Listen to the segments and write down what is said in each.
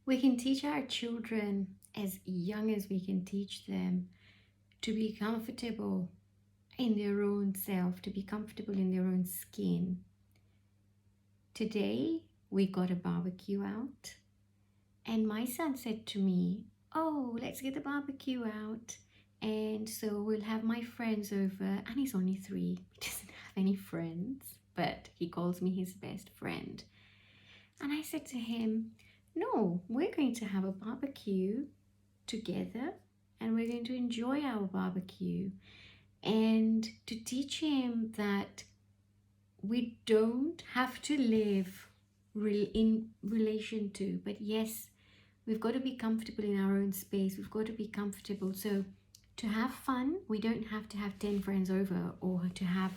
We can teach our children as young as we can teach them to be comfortable in their own self, to be comfortable in their own skin. Today, we got a barbecue out, and my son said to me, "Oh, let's get the barbecue out." And so we'll have my friends over, and he's only 3. He doesn't have any friends, but he calls me his best friend. And I said to him, "No, we're going to have a barbecue together, and we're going to enjoy our barbecue." And to teach him that we don't have to live in relation to, but yes, we've got to be comfortable in our own space. We've got to be comfortable. So to have fun, we don't have to have 10 friends over, or to have,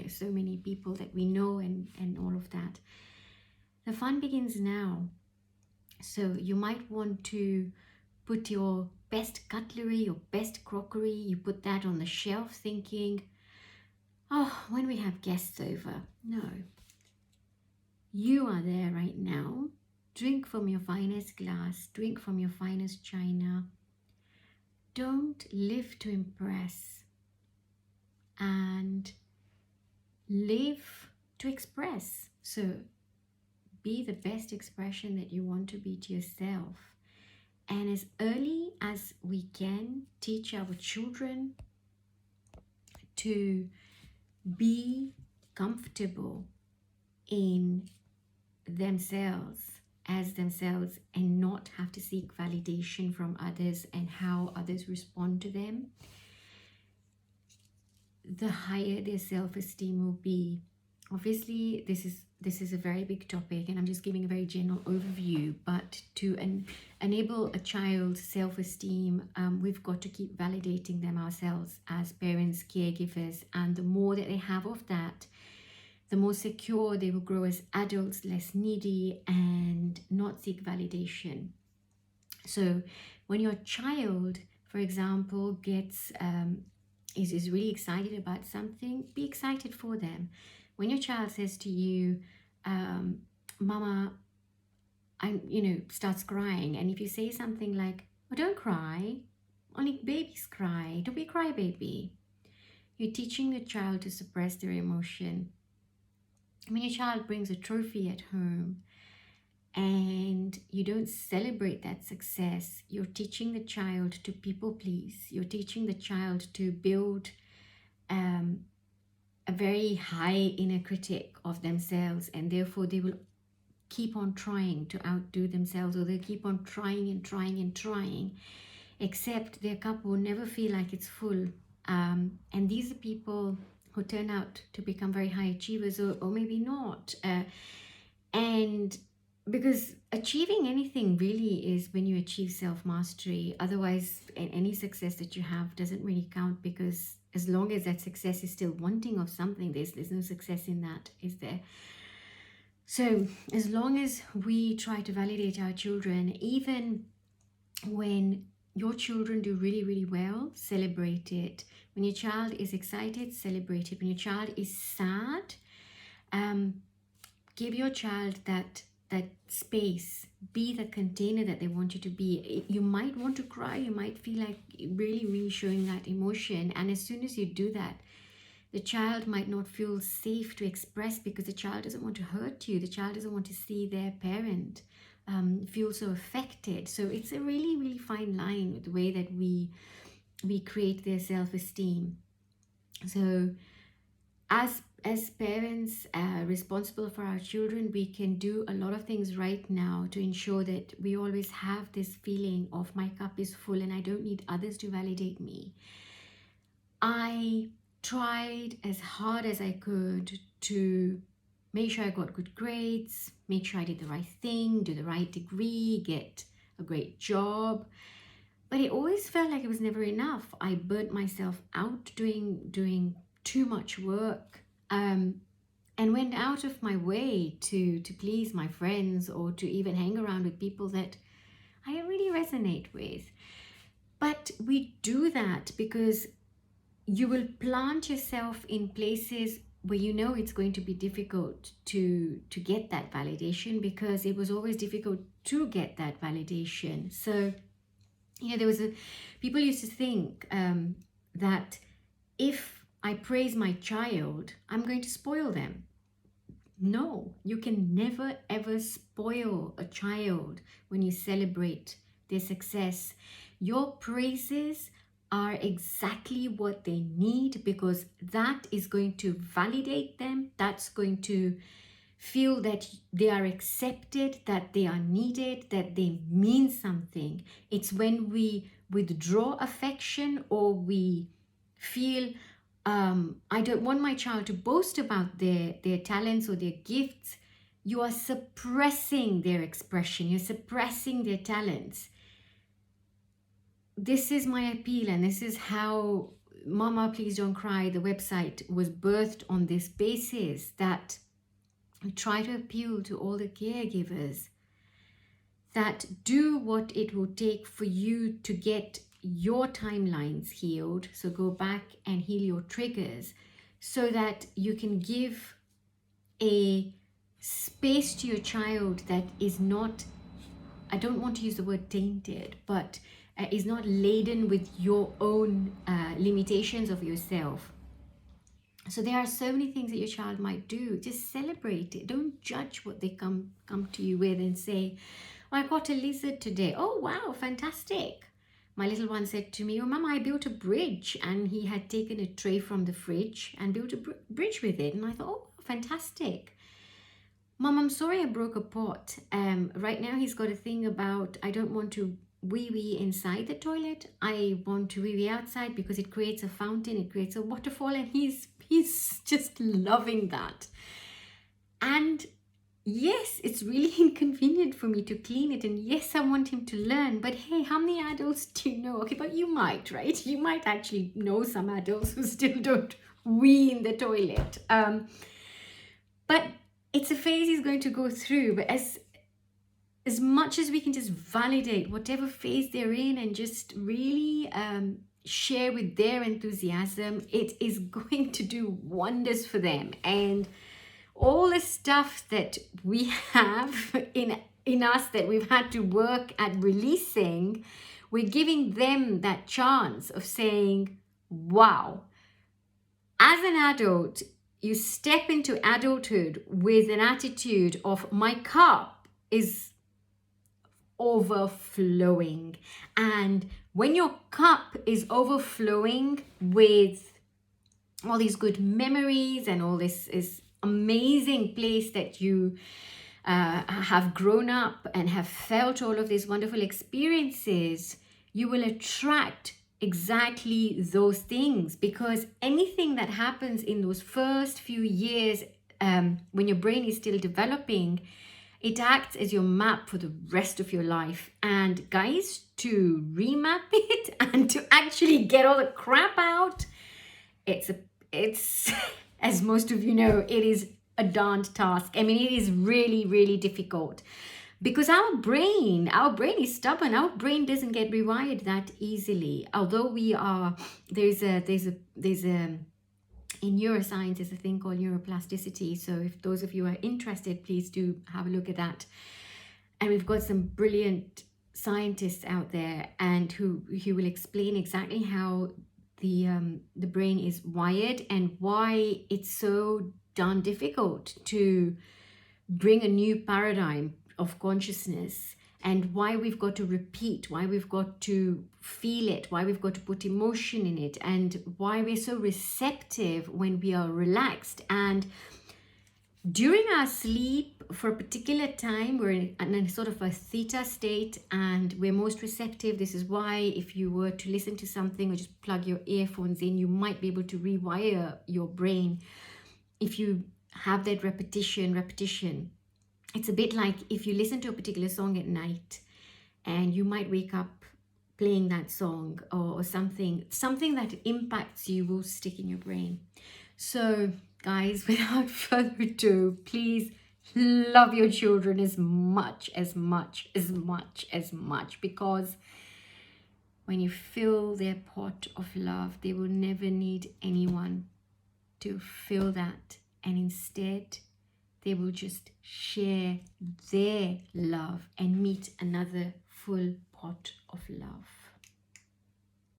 so many people that we know and all of that. The fun begins now. So you might want to put your best cutlery, your best crockery, you put that on the shelf thinking, "Oh, when we have guests over." No. You are there right now. Drink from your finest glass, drink from your finest china. Don't live to impress, and live to express. So be the best expression that you want to be to yourself. And as early as we can, teach our children to be comfortable in themselves as themselves, and not have to seek validation from others and how others respond to them, the higher their self-esteem will be. Obviously, this is a very big topic, and I'm just giving a very general overview, but to enable a child's self-esteem, we've got to keep validating them ourselves as parents, caregivers, and the more that they have of that, the more secure they will grow as adults, less needy, and not seek validation. So when your child, for example, gets is really excited about something, be excited for them. When your child says to you, "Mama," starts crying, and if you say something like, "Oh, don't cry, only babies cry, don't be a crybaby," you're teaching the child to suppress their emotion. When your child brings a trophy at home and you don't celebrate that success, you're teaching the child to people please. You're teaching the child to build a very high inner critic of themselves, and therefore they will keep on trying to outdo themselves, or they keep on trying and trying and trying, except their cup will never feel like it's full. And these are people who turn out to become very high achievers, or maybe not. And because achieving anything really is when you achieve self-mastery. Otherwise, any success that you have doesn't really count, because as long as that success is still wanting of something, there's no success in that, is there? So as long as we try to validate our children, even when your children do really, really well, celebrate it. When your child is excited, celebrate it. When your child is sad, give your child that space. Be the container that they want you to be. You might want to cry, you might feel like really, really showing that emotion, and as soon as you do that, the child might not feel safe to express, because the child doesn't want to hurt you. The child doesn't want to see their parent feel so affected. So it's a really, really fine line with the way that we create their self-esteem. So as parents responsible for our children, we can do a lot of things right now to ensure that we always have this feeling of my cup is full and I don't need others to validate me. I tried as hard as I could to make sure I got good grades, make sure I did the right thing, do the right degree, get a great job. But it always felt like it was never enough. I burnt myself out doing too much work, and went out of my way to please my friends, or to even hang around with people that I really resonate with. But we do that because you will plant yourself in places where you know it's going to be difficult to get that validation, because it was always difficult to get that validation. So, you know, people used to think that if I praise my child, I'm going to spoil them. No, you can never ever spoil a child when you celebrate their success. Your praises are exactly what they need, because that is going to validate them. That's going to feel that they are accepted, that they are needed, that they mean something. It's when we withdraw affection, or we feel I don't want my child to boast about their talents or their gifts, you are suppressing their expression, you're suppressing their talents. This is my appeal, and this is how Mama Please Don't Cry, the website, was birthed, on this basis, that we try to appeal to all the caregivers that do what it will take for you to get your timelines healed. So go back and heal your triggers, so that you can give a space to your child that is not, I don't want to use the word tainted, but is not laden with your own limitations of yourself. So there are so many things that your child might do. Just celebrate it. Don't judge what they come to you with and say, oh, I got a lizard today. Oh, wow, fantastic. My little one said to me, oh, Mama, I built a bridge. And he had taken a tray from the fridge and built a bridge with it. And I thought, oh, fantastic. Mom, I'm sorry I broke a pot. Right now he's got a thing about, I don't want to wee-wee inside the toilet. I want to wee-wee outside because it creates a fountain, it creates a waterfall, and he's just loving that. And yes, it's really inconvenient for me to clean it, and yes, I want him to learn, but hey, how many adults do you know? Okay, but you might, right? You might actually know some adults who still don't wee in the toilet. But it's a phase he's going to go through. But as much as we can just validate whatever phase they're in, and just really share with their enthusiasm, it is going to do wonders for them. And all the stuff that we have in us that we've had to work at releasing, we're giving them that chance of saying, wow, as an adult, you step into adulthood with an attitude of, my cup is overflowing. And when your cup is overflowing with all these good memories and all this is amazing place that you have grown up and have felt all of these wonderful experiences, you will attract exactly those things. Because anything that happens in those first few years, when your brain is still developing, it acts as your map for the rest of your life. And guys, to remap it and to actually get all the crap out, it's as most of you know, it is a darned task. I mean, it is really, really difficult, because our brain is stubborn. Our brain doesn't get rewired that easily. Although there's a in neuroscience, there's a thing called neuroplasticity. So if those of you are interested, please do have a look at that. And we've got some brilliant scientists out there, and who will explain exactly how the brain is wired, and why it's so darn difficult to bring a new paradigm of consciousness, and why we've got to repeat, why we've got to feel it, why we've got to put emotion in it, and why we're so receptive when we are relaxed. And during our sleep, for a particular time, we're in a sort of a theta state, and we're most receptive. This is why if you were to listen to something or just plug your earphones in, you might be able to rewire your brain if you have that repetition. It's a bit like if you listen to a particular song at night, and you might wake up playing that song, or something that impacts you will stick in your brain. So guys, without further ado, please love your children as much, because when you fill their pot of love, they will never need anyone to fill that and instead they will just share their love and meet another full pot